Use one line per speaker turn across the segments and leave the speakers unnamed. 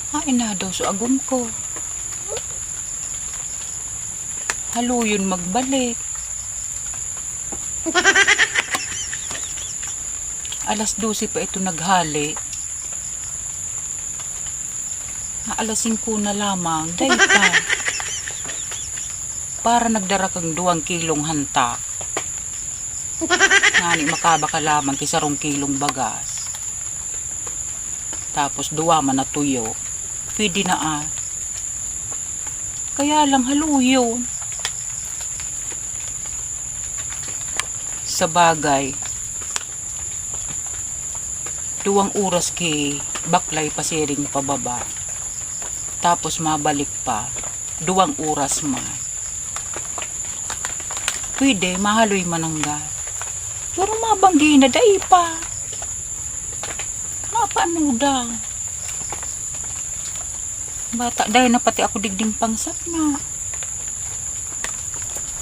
Hain na daw sa agum ko. Haluyon magbalik. Alas 12 pa ito naghali. Alas 5 na lamang, day pa. Para nagdara kang 2 kilong hanta. Ngani makabaka lamang kisarong kilong bagas. Tapos 2 man na tuyo. Pwede na Kaya lang haluyon. Sa bagay, 2 oras kay baklay pasiring pababa. Tapos mabalik pa, 2 oras man. Pwede, mahaloy mananggal. Pero mabanggi na day pa. Paano daw? Bata, dahil na pati ako digding pangsap na.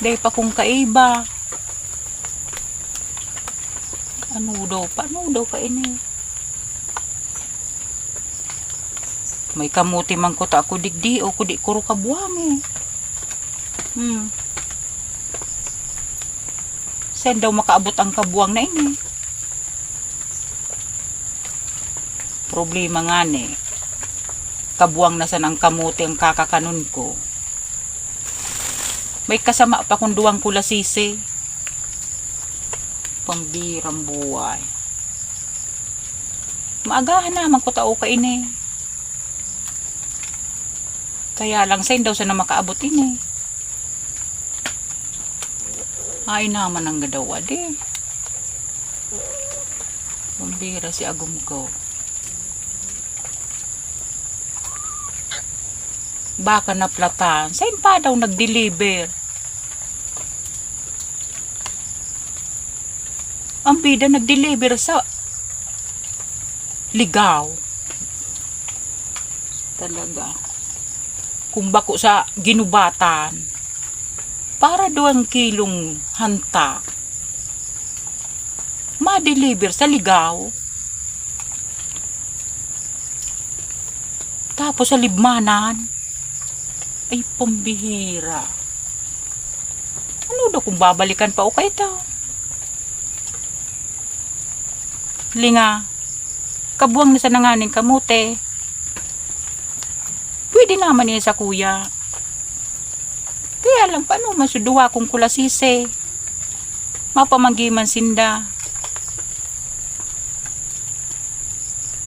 Dahil pa kung kaiba. Paano daw ka ini? May kamuti man ko ta ako digdi o kudi kuro kabuang Saan daw makaabot ang kabuang na ini? Problema nga kabuang na san ang kamuti ang kakakanon ko. May kasama pa kung 2 kulasisi. Pambirang buhay. Maagahan naman ko tao ka ini. Kaya lang saan daw sana makaabot ini. Ay naman ang gadawa Pambira si agum ko. Baka na platan. Saan pa daw nag-deliver? Ang bida nag-deliver sa Ligaw. Talaga. Kung bako sa ginubatan. Para 2 kilong hanta. Ma-deliver sa Ligaw. Tapos sa Libmanan. Ay, pambihira. Ano daw kung babalikan pa o kayo ito? Linga, kabuang na sa nanganing kamote. Pwede naman niya sa kuya. Kaya lang, paano masuduwa kung kulasise? Mapamanggiman sinda.